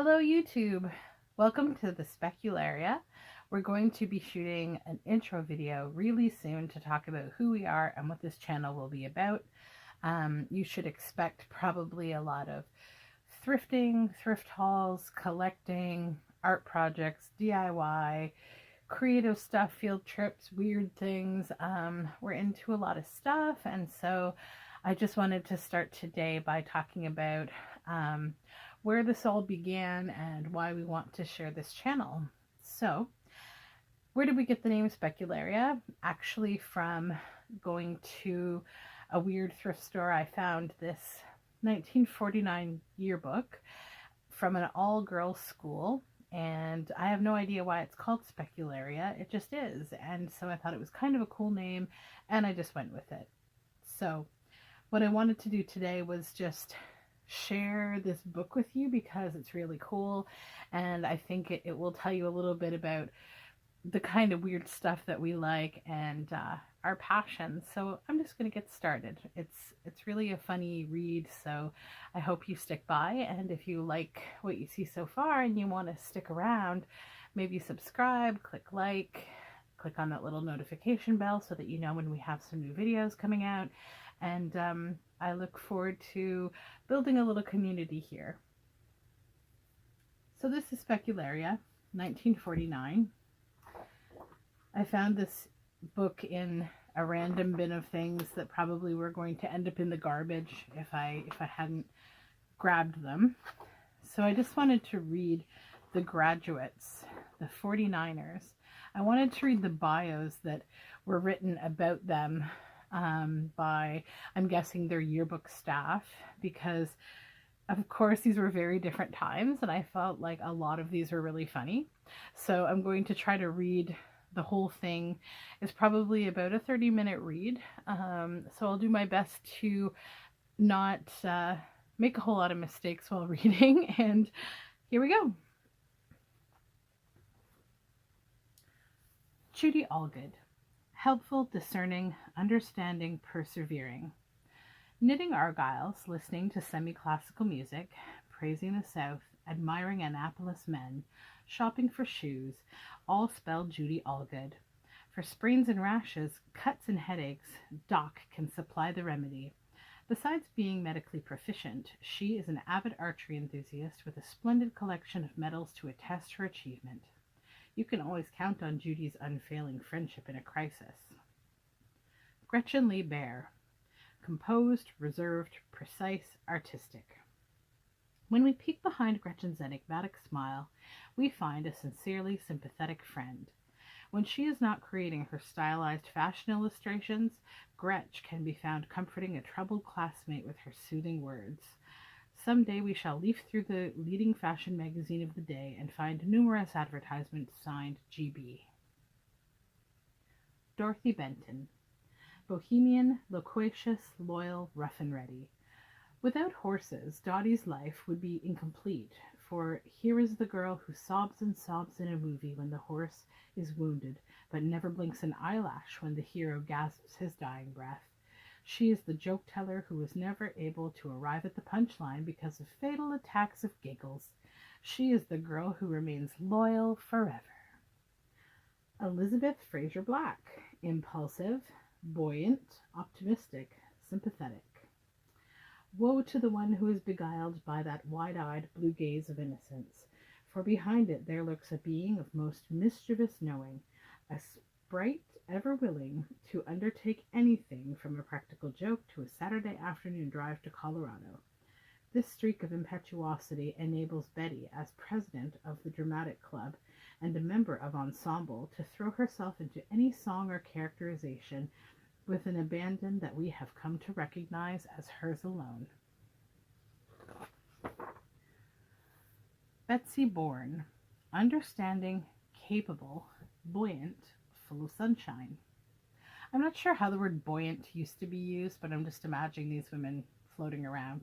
Hello YouTube! Welcome to the Specularia. We're going to be shooting an intro video really soon to talk about who we are and what this channel will be about. You should expect probably a lot of thrifting, thrift hauls, collecting, art projects, DIY, creative stuff, field trips, weird things. We're into a lot of stuff, and so I just wanted to start today by talking about where this all began and why we want to share this channel. So, where did we get the name Specularia? Actually, from going to a weird thrift store, I found this 1949 yearbook from an all-girls school, and I have no idea why it's called Specularia. It just is, and so I thought it was kind of a cool name, and I just went with it. So, what I wanted to do today was just share this book with you because it's really cool, and I think it will tell you a little bit about the kind of weird stuff that we like and our passions. So I'm just going to get started. It's really a funny read, so I hope you stick by, and if you like what you see so far and you want to stick around, maybe subscribe, click like, click on that little notification bell so that you know when we have some new videos coming out. And I look forward to building a little community here. So this is Specularia, 1949. I found this book in a random bin of things that probably were going to end up in the garbage if I hadn't grabbed them. So I just wanted to read the graduates, the 49ers. I wanted to read the bios that were written about them by, I'm guessing, their yearbook staff, because of course these were very different times and I felt like a lot of these were really funny. So I'm going to try to read the whole thing. It's probably about a 30-minute read, so I'll do my best to not make a whole lot of mistakes while reading, and here we go. Judy Allgood. Helpful, discerning, understanding, persevering. Knitting argyles, listening to semi-classical music, praising the South, admiring Annapolis men, shopping for shoes, all spelled Judy Allgood. For sprains and rashes, cuts and headaches, Doc can supply the remedy. Besides being medically proficient, she is an avid archery enthusiast with a splendid collection of medals to attest her achievement. You can always count on Judy's unfailing friendship in a crisis. Gretchen Lee Baer. Composed, reserved, precise, artistic. When we peek behind Gretchen's enigmatic smile, we find a sincerely sympathetic friend. When she is not creating her stylized fashion illustrations, Gretch can be found comforting a troubled classmate with her soothing words. Someday we shall leaf through the leading fashion magazine of the day and find numerous advertisements signed GB. Dorothy Benton. Bohemian, loquacious, loyal, rough and ready. Without horses, Dottie's life would be incomplete, for here is the girl who sobs and sobs in a movie when the horse is wounded, but never blinks an eyelash when the hero gasps his dying breath. She is the joke-teller who was never able to arrive at the punchline because of fatal attacks of giggles. She is the girl who remains loyal forever. Elizabeth Fraser Black. Impulsive, buoyant, optimistic, sympathetic. Woe to the one who is beguiled by that wide-eyed blue gaze of innocence, for behind it there lurks a being of most mischievous knowing, a sprite ever willing to undertake anything from a practical joke to a Saturday afternoon drive to Colorado. This streak of impetuosity enables Betty, as president of the Dramatic Club and a member of Ensemble, to throw herself into any song or characterization with an abandon that we have come to recognize as hers alone. Betsy Bourne. Understanding, capable, buoyant, full of sunshine. I'm not sure how the word buoyant used to be used, but I'm just imagining these women floating around.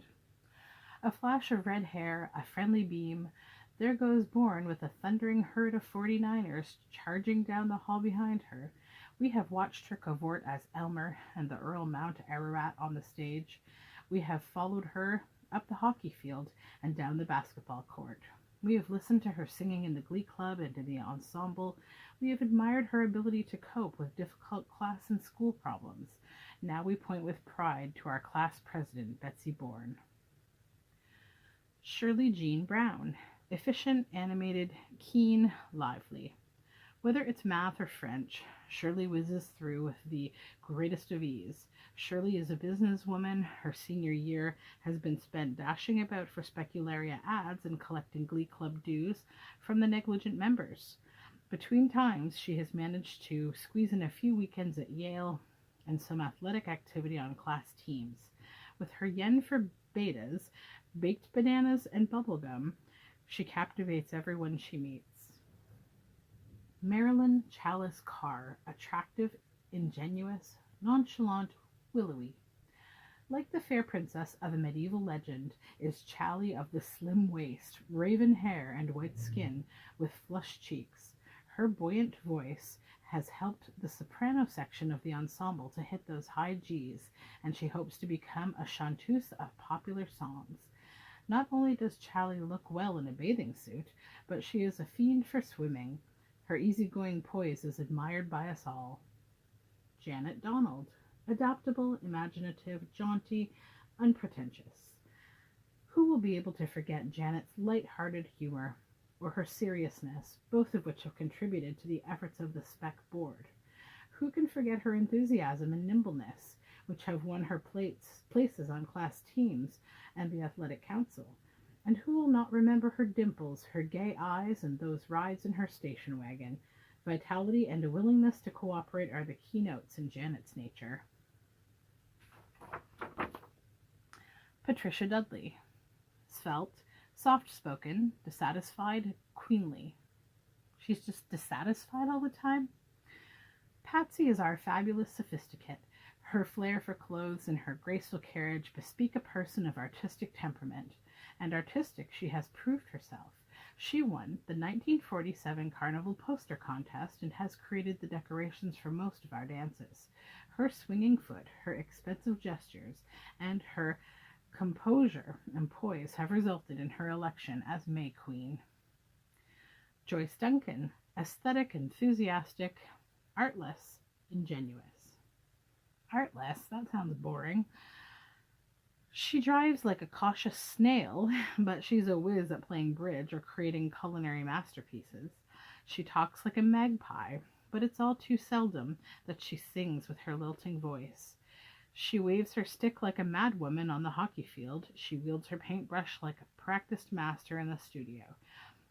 A flash of red hair, a friendly beam, there goes Bourne with a thundering herd of 49ers charging down the hall behind her. We have watched her cavort as Elmer and the Earl mount Ararat on the stage. We have followed her up the hockey field and down the basketball court. We have listened to her singing in the glee club and in the ensemble. We have admired her ability to cope with difficult class and school problems. Now we point with pride to our class president, Betsy Bourne. Shirley Jean Brown. Efficient, animated, keen, lively. Whether it's math or French, Shirley whizzes through with the greatest of ease. Shirley is a businesswoman. Her senior year has been spent dashing about for Specularia ads and collecting Glee Club dues from the negligent members. Between times, she has managed to squeeze in a few weekends at Yale and some athletic activity on class teams. With her yen for betas, baked bananas, and bubblegum, she captivates everyone she meets. Marilyn Chalice Carr, attractive, ingenuous, nonchalant, willowy. Like the fair princess of a medieval legend, is Chally of the slim waist, raven hair, and white skin, with flushed cheeks. Her buoyant voice has helped the soprano section of the ensemble to hit those high G's, and she hopes to become a chanteuse of popular songs. Not only does Chally look well in a bathing suit, but she is a fiend for swimming. Her easygoing poise is admired by us all. Janet Donald. Adaptable, imaginative, jaunty, unpretentious. Who will be able to forget Janet's light-hearted humor or her seriousness, both of which have contributed to the efforts of the Spec Board? Who can forget her enthusiasm and nimbleness, which have won her places on class teams and the athletic council? And who will not remember her dimples, her gay eyes, and those rides in her station wagon? Vitality and a willingness to cooperate are the keynotes in Janet's nature. Patricia Dudley. Svelte, soft-spoken, dissatisfied, queenly. She's just dissatisfied all the time. Patsy is our fabulous sophisticate. Her flair for clothes and her graceful carriage bespeak a person of artistic temperament, and artistic she has proved herself. She won the 1947 Carnival Poster Contest and has created the decorations for most of our dances. Her swinging foot, her expensive gestures, and her composure and poise have resulted in her election as May Queen. Joyce Duncan. Aesthetic, enthusiastic, artless, ingenuous. Artless? That sounds boring. She drives like a cautious snail, but she's a whiz at playing bridge or creating culinary masterpieces. She talks like a magpie, but it's all too seldom that she sings with her lilting voice. She waves her stick like a madwoman on the hockey field. She wields her paintbrush like a practiced master in the studio.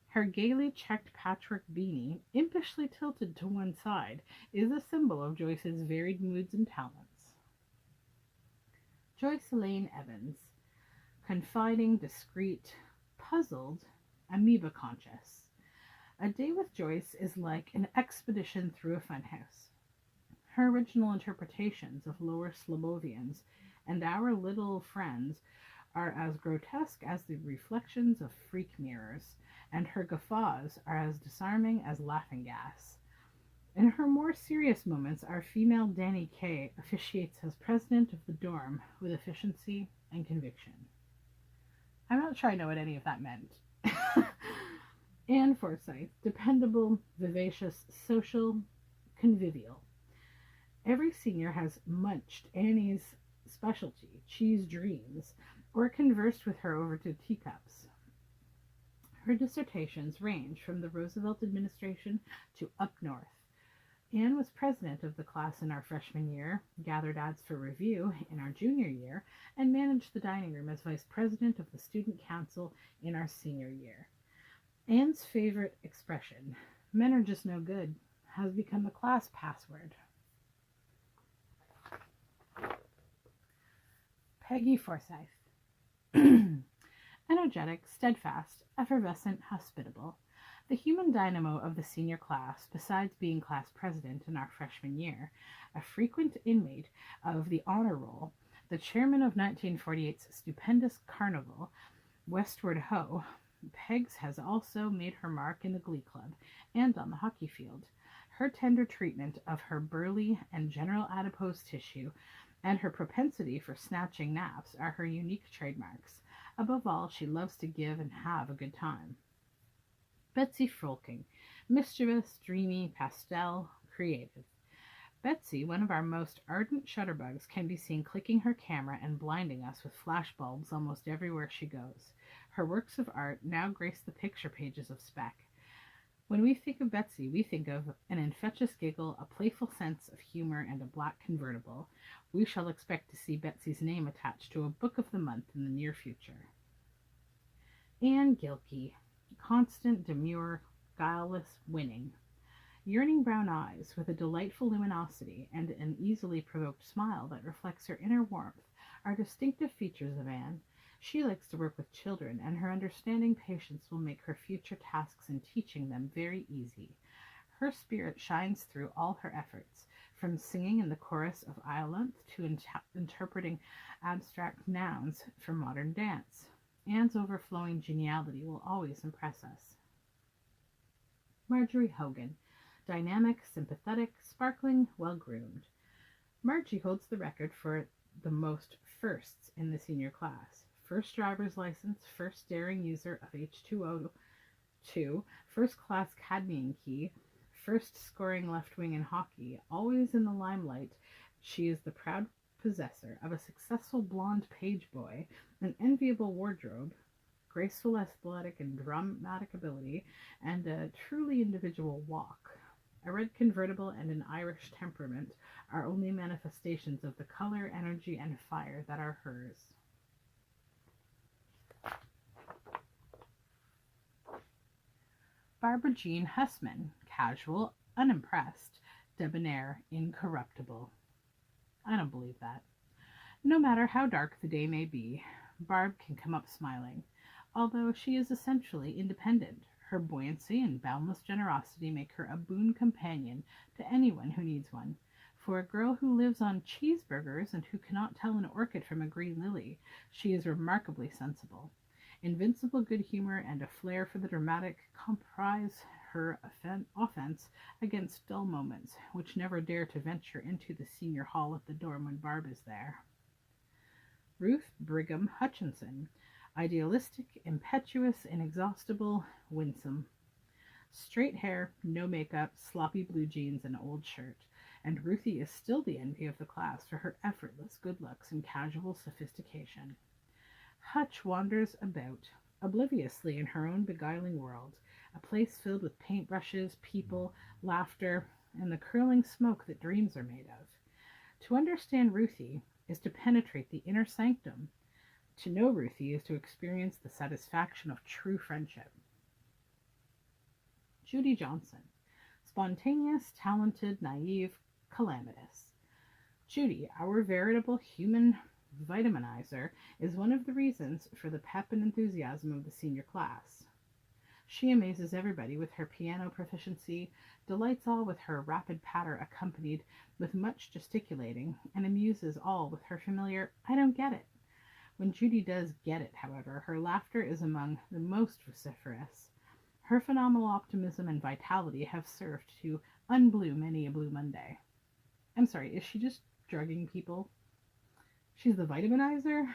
Her gaily checked patchwork beanie, impishly tilted to one side, is a symbol of Joyce's varied moods and talents. Joyce Elaine Evans. Confiding, discreet, puzzled, amoeba-conscious. A day with Joyce is like an expedition through a funhouse. Her original interpretations of Lower Slavovians and Our Little Friends are as grotesque as the reflections of freak mirrors, and her guffaws are as disarming as laughing gas. In her more serious moments, our female Danny Kaye officiates as president of the dorm with efficiency and conviction. I'm not sure I know what any of that meant. Anne Forsyth. Dependable, vivacious, social, convivial. Every senior has munched Annie's specialty, cheese dreams, or conversed with her over to teacups. Her dissertations range from the Roosevelt administration to up north. Anne was president of the class in our freshman year, gathered ads for review in our junior year, and managed the dining room as vice president of the student council in our senior year. Anne's favorite expression, "Men are just no good," has become a class password. Peggy Forsyth. Energetic, steadfast, effervescent, hospitable. The human dynamo of the senior class, besides being class president in our freshman year, a frequent inmate of the honor roll, the chairman of 1948's stupendous carnival, Westward Ho, Pegs has also made her mark in the glee club and on the hockey field. Her tender treatment of her burly and general adipose tissue and her propensity for snatching naps are her unique trademarks. Above all, she loves to give and have a good time. Betsy Frolking, mischievous, dreamy, pastel, creative. Betsy, one of our most ardent shutterbugs, can be seen clicking her camera and blinding us with flashbulbs almost everywhere she goes. Her works of art now grace the picture pages of Spec. When we think of Betsy, we think of an infectious giggle, a playful sense of humor, and a black convertible. We shall expect to see Betsy's name attached to a book of the month in the near future. Anne Gilkey, constant, demure, guileless, winning. Yearning brown eyes with a delightful luminosity and an easily provoked smile that reflects her inner warmth are distinctive features of Anne. She likes to work with children, and her understanding patience will make her future tasks in teaching them very easy. Her spirit shines through all her efforts, from singing in the chorus of Iolanthe to interpreting abstract nouns for modern dance. Anne's overflowing geniality will always impress us. Marjorie Hogan, dynamic, sympathetic, sparkling, well-groomed. Margie holds the record for the most firsts in the senior class. First driver's license, first daring user of H2O2, first class cadmium key, first scoring left wing in hockey, always in the limelight. She is the proud possessor of a successful blonde page boy, an enviable wardrobe, graceful athletic and dramatic ability, and a truly individual walk. A red convertible and an Irish temperament are only manifestations of the color, energy, and fire that are hers. Barbara Jean Hussman, casual, unimpressed, debonair, incorruptible. I don't believe that. No matter how dark the day may be, Barb can come up smiling, although she is essentially independent. Her buoyancy and boundless generosity make her a boon companion to anyone who needs one. For a girl who lives on cheeseburgers and who cannot tell an orchid from a green lily, she is remarkably sensible. Invincible good humor and a flair for the dramatic comprise her offense against dull moments, which never dare to venture into the senior hall at the dorm when Barb is there. Ruth Brigham Hutchinson, idealistic, impetuous, inexhaustible, winsome. Straight hair, no makeup, sloppy blue jeans, and old shirt, and Ruthie is still the envy of the class for her effortless good looks and casual sophistication. Hutch wanders about, obliviously in her own beguiling world, a place filled with paintbrushes, people, laughter, and the curling smoke that dreams are made of. To understand Ruthie is to penetrate the inner sanctum. To know Ruthie is to experience the satisfaction of true friendship. Judy Johnson, spontaneous, talented, naive, calamitous. Judy, our veritable human vitaminizer, is one of the reasons for the pep and enthusiasm of the senior class. She amazes everybody with her piano proficiency, delights all with her rapid patter accompanied with much gesticulating, and amuses all with her familiar, "I don't get it." When Judy does get it, however, her laughter is among the most vociferous. Her phenomenal optimism and vitality have served to unblue many a blue Monday. I'm sorry, is she just drugging people? She's the vitaminizer?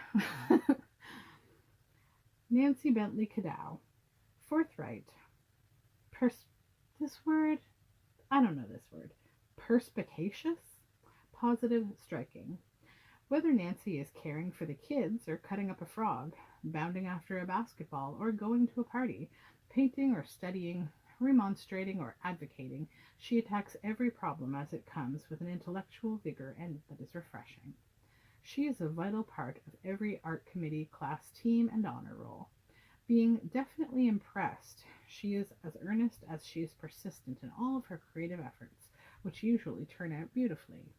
Nancy Bentley Cadow, forthright, this word? I don't know this word. Perspicacious? Positive, striking. Whether Nancy is caring for the kids or cutting up a frog, bounding after a basketball or going to a party, painting or studying, remonstrating or advocating, she attacks every problem as it comes with an intellectual vigor and that is refreshing. She is a vital part of every art committee, class team, and honor roll. Being definitely impressed, she is as earnest as she is persistent in all of her creative efforts, which usually turn out beautifully.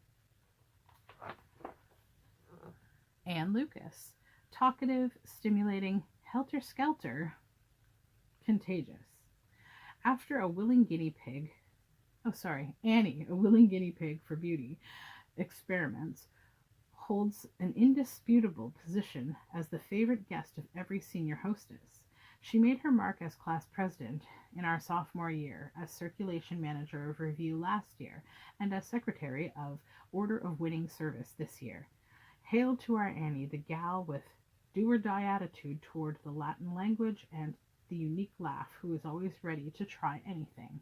Anne Lucas, talkative, stimulating, helter-skelter, contagious. After a willing guinea pig, Annie, a willing guinea pig for beauty experiments, holds an indisputable position as the favorite guest of every senior hostess. She made her mark as class president in our sophomore year, as circulation manager of review last year, and as secretary of Order of Winning Service this year. Hail to our Annie, the gal with do-or-die attitude toward the Latin language and the unique laugh who is always ready to try anything.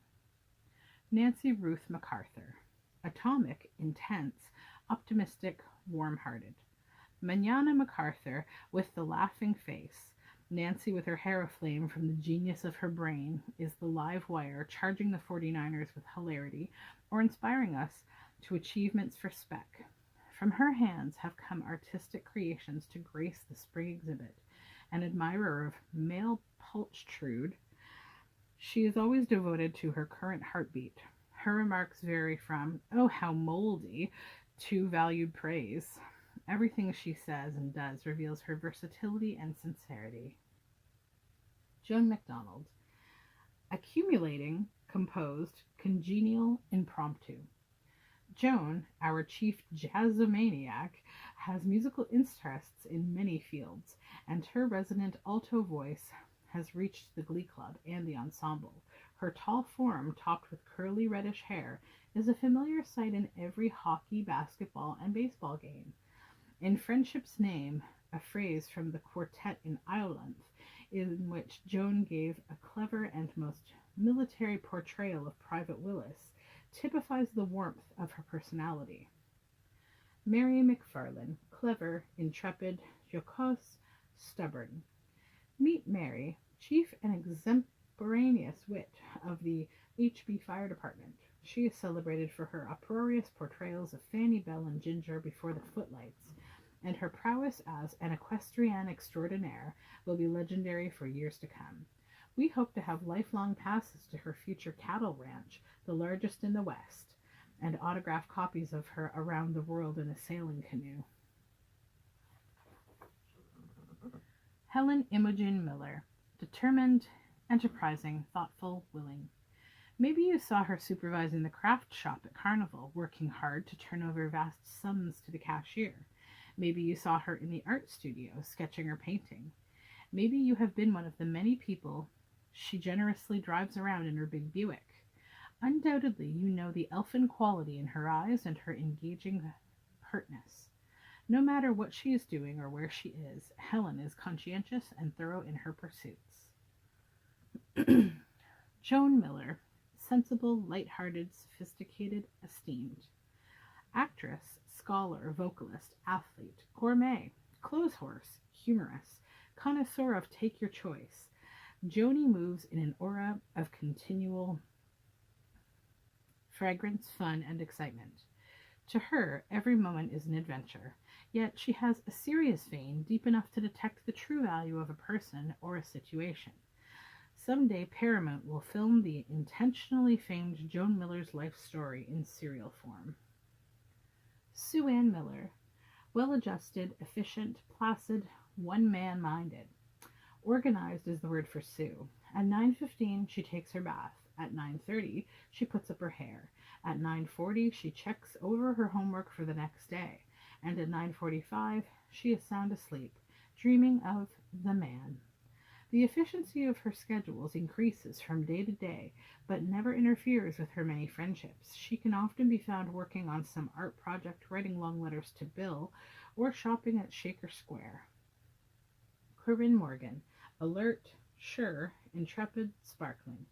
Nancy Ruth MacArthur. Atomic, intense, optimistic, warm-hearted. Manana MacArthur with the laughing face. Nancy with her hair aflame from the genius of her brain is the live wire charging the 49ers with hilarity or inspiring us to achievements for spec. From her hands have come artistic creations to grace the spring exhibit. An admirer of male pulchritude, she is always devoted to her current heartbeat. Her remarks vary from, "Oh, how moldy," to valued praise. Everything she says and does reveals her versatility and sincerity. Joan MacDonald. Accumulating, composed, congenial, impromptu. Joan, our chief jazzomaniac, has musical interests in many fields, and her resonant alto voice has reached the glee club and the ensemble. Her tall form, topped with curly reddish hair, is a familiar sight in every hockey, basketball, and baseball game. In Friendship's Name, a phrase from the quartet in Ireland, in which Joan gave a clever and most military portrayal of Private Willis, typifies the warmth of her personality. Mary McFarlane, clever, intrepid, jocose, stubborn. Meet Mary, chief and extemporaneous wit of the HB Fire Department. She is celebrated for her uproarious portrayals of Fanny Bell and Ginger before the footlights, and her prowess as an equestrian extraordinaire will be legendary for years to come. We hope to have lifelong passes to her future cattle ranch, the largest in the West, and autographed copies of her around the world in a sailing canoe. Helen Imogen Miller. Determined, enterprising, thoughtful, willing. Maybe you saw her supervising the craft shop at Carnival, working hard to turn over vast sums to the cashier. Maybe you saw her in the art studio, sketching or painting. Maybe you have been one of the many people she generously drives around in her big Buick. Undoubtedly, you know the elfin quality in her eyes and her engaging pertness. No matter what she is doing or where she is, Helen is conscientious and thorough in her pursuits. Joan Miller. Sensible, light-hearted, sophisticated, esteemed. Actress, scholar, vocalist, athlete, gourmet, clothes horse, humorous, connoisseur of take your choice. Joni moves in an aura of continual fragrance, fun, and excitement. To her, every moment is an adventure, yet she has a serious vein deep enough to detect the true value of a person or a situation. Someday Paramount will film the intentionally famed Joan Miller's life story in serial form. Sue Ann Miller. Well-adjusted, efficient, placid, one-man-minded. Organized is the word for Sue. At 9:15, she takes her bath. At 9:30, she puts up her hair. At 9:40, she checks over her homework for the next day. And at 9:45, she is sound asleep, dreaming of the man. The efficiency of her schedules increases from day to day, but never interferes with her many friendships. She can often be found working on some art project, writing long letters to Bill, or shopping at Shaker Square. Corinne Morgan. Alert, sure, intrepid, sparkling.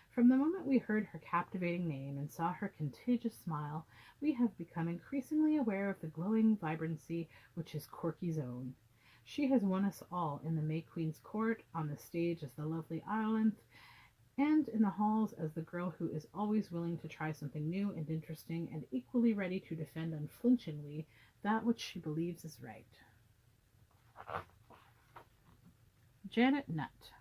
From the moment we heard her captivating name and saw her contagious smile, we have become increasingly aware of the glowing vibrancy which is Corky's own. She has won us all in the May Queen's court, on the stage as the lovely Ireland, and in the halls as the girl who is always willing to try something new and interesting and equally ready to defend unflinchingly that which she believes is right. Janet Nutt.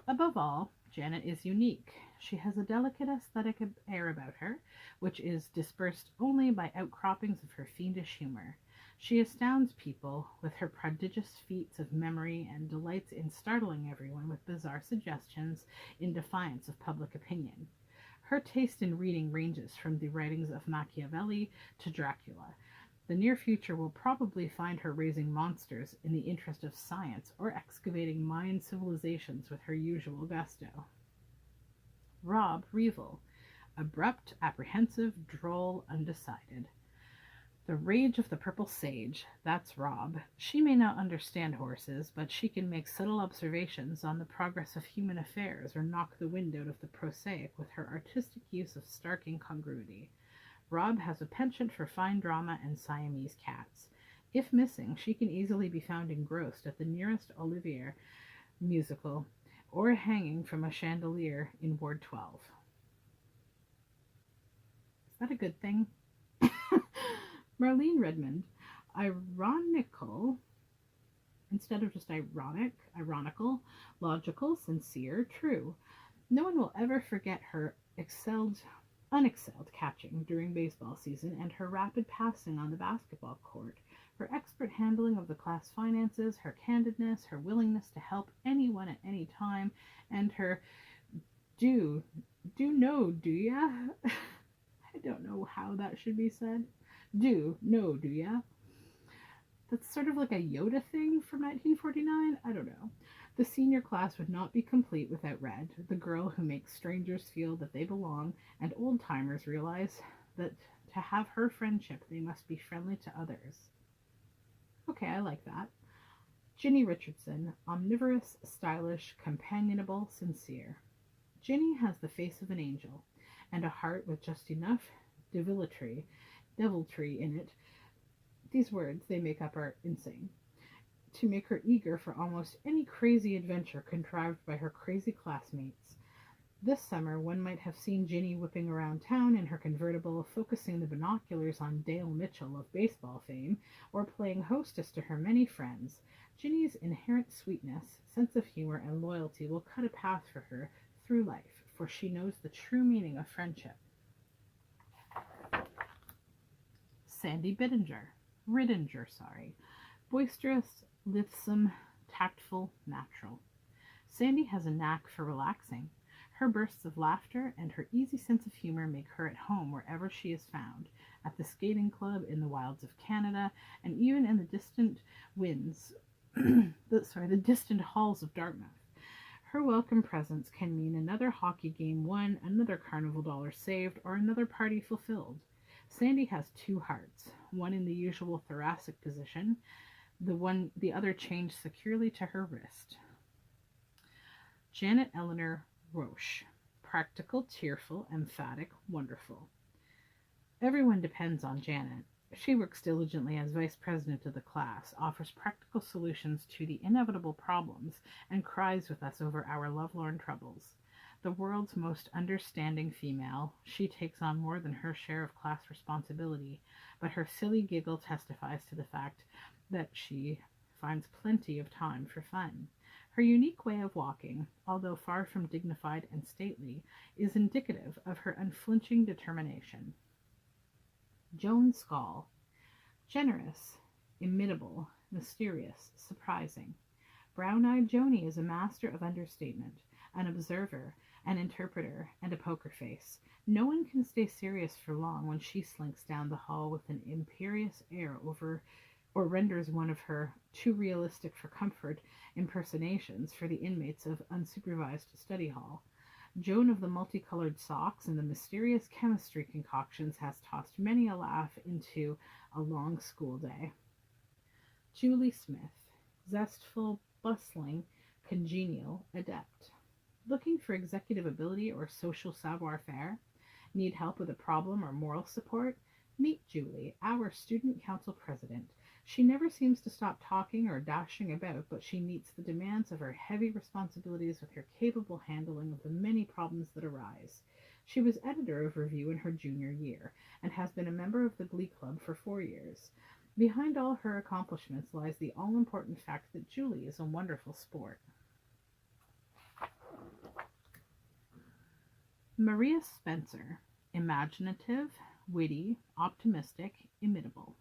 Above all, Janet is unique. She has a delicate aesthetic air about her, which is dispersed only by outcroppings of her fiendish humor. She astounds people with her prodigious feats of memory and delights in startling everyone with bizarre suggestions in defiance of public opinion. Her taste in reading ranges from the writings of Machiavelli to Dracula. The near future will probably find her raising monsters in the interest of science or excavating Mayan civilizations with her usual gusto. Rob Revel. Abrupt, apprehensive, droll, undecided. The rage of the purple sage, that's Rob. She may not understand horses, but she can make subtle observations on the progress of human affairs or knock the wind out of the prosaic with her artistic use of stark incongruity. Rob has a penchant for fine drama and Siamese cats. If missing, she can easily be found engrossed at the nearest Olivier musical or hanging from a chandelier in Ward 12. Is that a good thing? Marlene Redmond, ironical, instead of just ironical, logical, sincere, true. No one will ever forget her unexcelled catching during baseball season and her rapid passing on the basketball court, her expert handling of the class finances, her candidness, her willingness to help anyone at any time, and her do know, do ya? I don't know how that should be said. Do ya? That's sort of like a Yoda thing from 1949. I don't know. The senior class would not be complete without Red, the girl who makes strangers feel that they belong, and old-timers realize that to have her friendship, they must be friendly to others. Okay, I like that. Ginny Richardson, omnivorous, stylish, companionable, sincere. Ginny has the face of an angel, and a heart with just enough deviltry in it. These words they make up are insane. To make her eager for almost any crazy adventure contrived by her crazy classmates. This summer, one might have seen Ginny whipping around town in her convertible, focusing the binoculars on Dale Mitchell of baseball fame, or playing hostess to her many friends. Ginny's inherent sweetness, sense of humor, and loyalty will cut a path for her through life, for she knows the true meaning of friendship. Sandy Riddinger, boisterous, lithesome, tactful, natural. Sandy has a knack for relaxing. Her bursts of laughter and her easy sense of humor make her at home wherever she is found, at the skating club, in the wilds of Canada, and even in the distant the distant halls of Dartmouth. Her welcome presence can mean another hockey game won, another carnival dollar saved, or another party fulfilled. Sandy has two hearts, one in the usual thoracic position, the other chained securely to her wrist. Janet Eleanor Roche, practical, tearful, emphatic, wonderful. Everyone depends on Janet. She works diligently as vice president of the class, offers practical solutions to the inevitable problems, and cries with us over our lovelorn troubles. The world's most understanding female, she takes on more than her share of class responsibility, but her silly giggle testifies to the fact that she finds plenty of time for fun. Her unique way of walking, although far from dignified and stately, is indicative of her unflinching determination. Joan Scall, generous, imitable, mysterious, surprising. Brown-eyed Joni is a master of understatement, an observer, an interpreter, and a poker face. No one can stay serious for long when she slinks down the hall with an imperious air or renders one of her too realistic for comfort impersonations for the inmates of unsupervised study hall. Joan of the multicolored socks and the mysterious chemistry concoctions has tossed many a laugh into a long school day. Julie Smith, zestful, bustling, congenial, adept. Looking for executive ability or social savoir-faire? Need help with a problem or moral support? Meet Julie, our student council president. She never seems to stop talking or dashing about, but she meets the demands of her heavy responsibilities with her capable handling of the many problems that arise. She was editor of Review in her junior year, and has been a member of the Glee Club for 4 years. Behind all her accomplishments lies the all-important fact that Julie is a wonderful sport. Maria Spencer, imaginative, witty, optimistic, inimitable.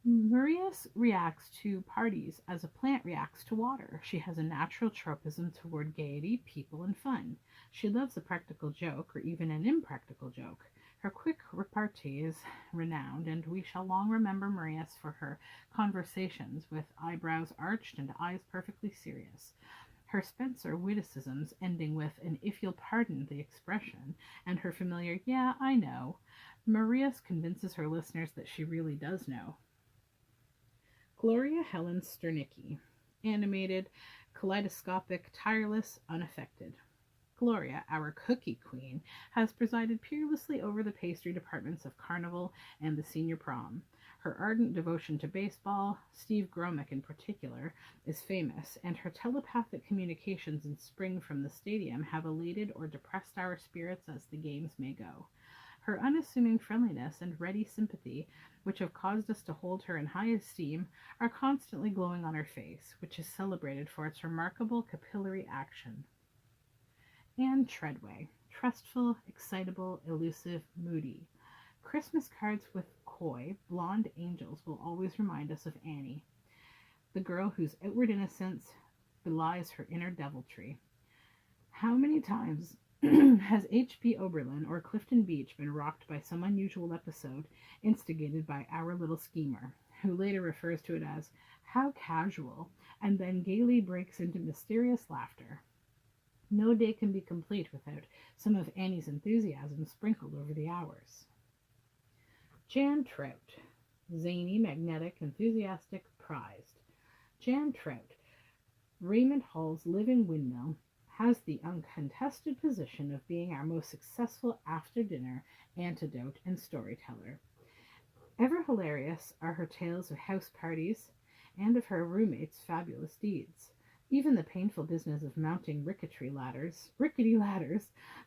Maria reacts to parties as a plant reacts to water. She has a natural tropism toward gaiety, people, and fun. She loves a practical joke, or even an impractical joke. Her quick repartee is renowned, and we shall long remember Maria for her conversations with eyebrows arched and eyes perfectly serious. her Spencer witticisms ending with an "if you'll pardon the expression," and her familiar "yeah, I know," Marius convinces her listeners that she really does know. Gloria Helen Sternicki, animated, kaleidoscopic, tireless, unaffected. Gloria, our cookie queen, has presided peerlessly over the pastry departments of Carnival and the senior prom. Her ardent devotion to baseball, Steve Gromick in particular, is famous, and her telepathic communications in spring from the stadium have elated or depressed our spirits as the games may go. Her unassuming friendliness and ready sympathy, which have caused us to hold her in high esteem, are constantly glowing on her face, which is celebrated for its remarkable capillary action. Anne Treadway, trustful, excitable, elusive, moody. Christmas cards with coy, blonde angels will always remind us of Annie, the girl whose outward innocence belies her inner deviltry. How many times has H.B. Oberlin or Clifton Beach been rocked by some unusual episode instigated by our little schemer, who later refers to it as "how casual," and then gaily breaks into mysterious laughter? No day can be complete without some of Annie's enthusiasm sprinkled over the hours. Jan Trout, zany, magnetic, enthusiastic, prized. Jan Trout, Raymond Hall's living windmill, has the uncontested position of being our most successful after-dinner antidote and storyteller. Ever hilarious are her tales of house parties and of her roommates' fabulous deeds. Even the painful business of mounting rickety ladders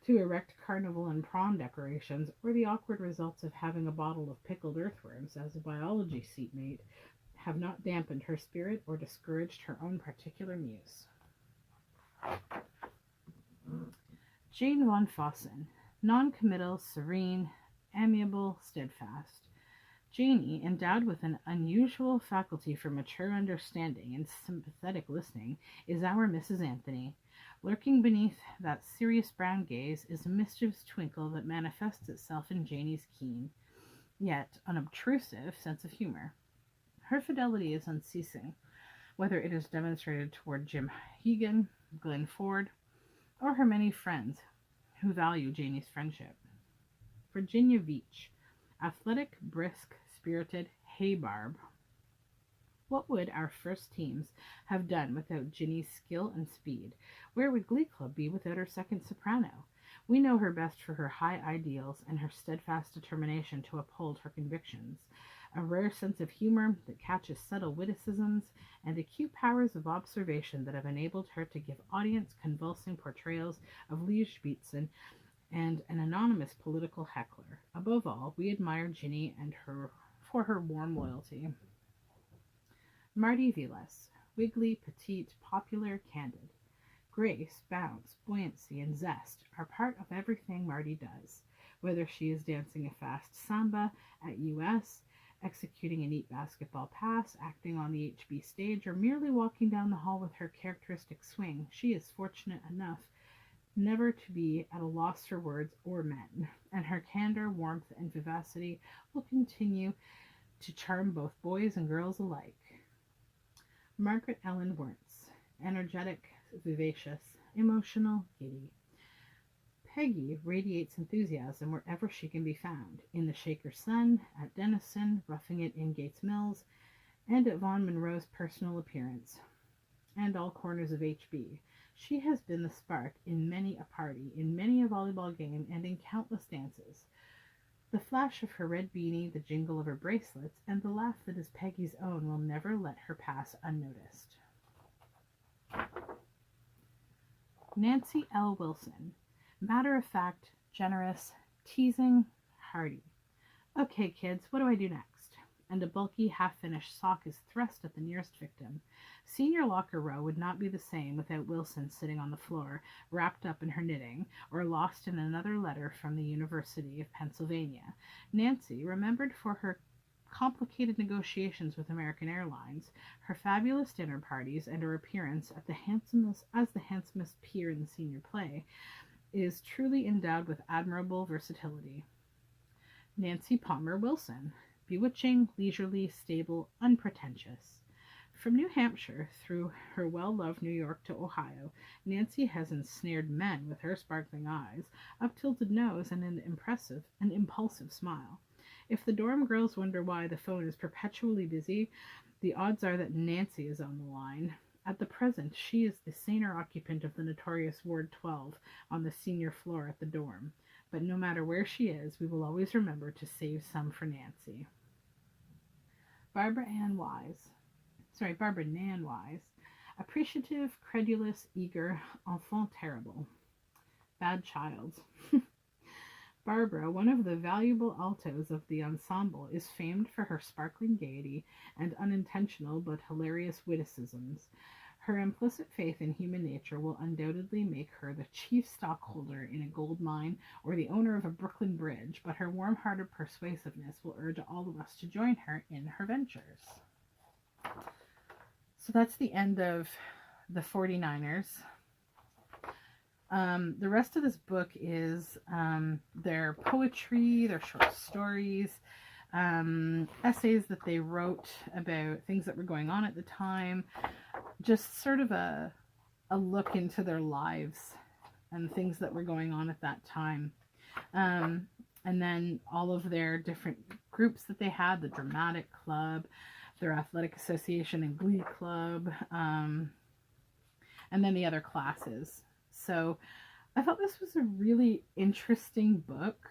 to erect carnival and prom decorations, or the awkward results of having a bottle of pickled earthworms as a biology seatmate, have not dampened her spirit or discouraged her own particular muse. Jane von Fossen, non-committal, serene, amiable, steadfast. Janie, endowed with an unusual faculty for mature understanding and sympathetic listening, is our Mrs. Anthony. Lurking beneath that serious brown gaze is a mischievous twinkle that manifests itself in Janie's keen, yet unobtrusive, sense of humor. Her fidelity is unceasing, whether it is demonstrated toward Jim Hegan, Glenn Ford, or her many friends who value Janie's friendship. Virginia Veitch, athletic, brisk, spirited, hey barb. What would our first teams have done without Ginny's skill and speed? Where would Glee Club be without her second soprano? We know her best for her high ideals and her steadfast determination to uphold her convictions, a rare sense of humor that catches subtle witticisms, and acute powers of observation that have enabled her to give audience convulsing portrayals of Liege Beatson and an anonymous political heckler. Above all, we admire Ginny and for her warm loyalty. Marty Vilas, wiggly, petite, popular, candid. Grace, bounce, buoyancy, and zest are part of everything Marty does, whether she is dancing a fast samba at US, executing a neat basketball pass, acting on the HB stage, or merely walking down the hall with her characteristic swing. She is fortunate enough never to be at a loss for words or men, and her candor, warmth, and vivacity will continue to charm both boys and girls alike. Margaret Ellen Wurtz, energetic, vivacious, emotional, giddy. Peggy radiates enthusiasm wherever she can be found, in the Shaker Sun, at Denison, roughing it in Gates Mills, and at Vaughn Monroe's personal appearance, and all corners of HB. She has been the spark in many a party, in many a volleyball game, and in countless dances. The flash of her red beanie, the jingle of her bracelets, and the laugh that is Peggy's own will never let her pass unnoticed. Nancy L. Wilson, matter-of-fact, generous, teasing, hearty. Okay, kids, what do I do next? And a bulky, half-finished sock is thrust at the nearest victim. Senior locker row would not be the same without Wilson sitting on the floor, wrapped up in her knitting, or lost in another letter from the University of Pennsylvania. Nancy, remembered for her complicated negotiations with American Airlines, her fabulous dinner parties, and her appearance as the handsomest peer in the senior play, is truly endowed with admirable versatility. Nancy Palmer Wilson, bewitching, leisurely, stable, unpretentious. From New Hampshire through her well-loved New York to Ohio, Nancy has ensnared men with her sparkling eyes, up-tilted nose, and an impulsive smile. If the dorm girls wonder why the phone is perpetually busy, the odds are that Nancy is on the line. At the present, she is the saner occupant of the notorious Ward 12 on the senior floor at the dorm. But no matter where she is, we will always remember to save some for Nancy. Barbara Nan Wise. Appreciative, credulous, eager, enfant terrible. Bad child. Barbara, one of the valuable altos of the ensemble, is famed for her sparkling gaiety and unintentional but hilarious witticisms. Her implicit faith in human nature will undoubtedly make her the chief stockholder in a gold mine or the owner of a Brooklyn bridge, but her warm-hearted persuasiveness will urge all of us to join her in her ventures. So that's the end of the 49ers. The rest of this book is their poetry, their short stories, essays that they wrote about things that were going on at the time, just sort of a look into their lives and things that were going on at that time. And then all of their different groups that they had, the dramatic club, their athletic association and glee club, and then the other classes. So I thought this was a really interesting book.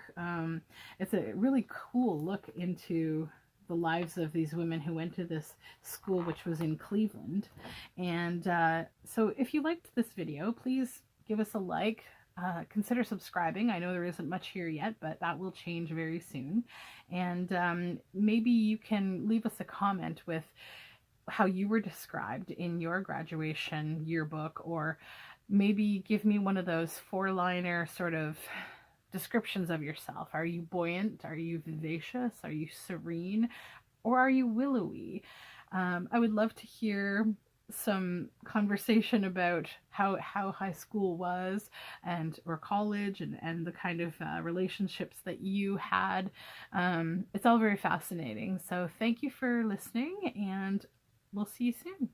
It's a really cool look into the lives of these women who went to this school, which was in Cleveland. And so if you liked this video, please give us a like. Consider subscribing. I know there isn't much here yet, but that will change very soon. And maybe you can leave us a comment with how you were described in your graduation yearbook, or maybe give me one of those 4-liner sort of descriptions of yourself. Are you buoyant? Are you vivacious? Are you serene? Or are you willowy? I would love to hear some conversation about how high school was or college and the kind of relationships that you had. It's all very fascinating. So thank you for listening, and we'll see you soon.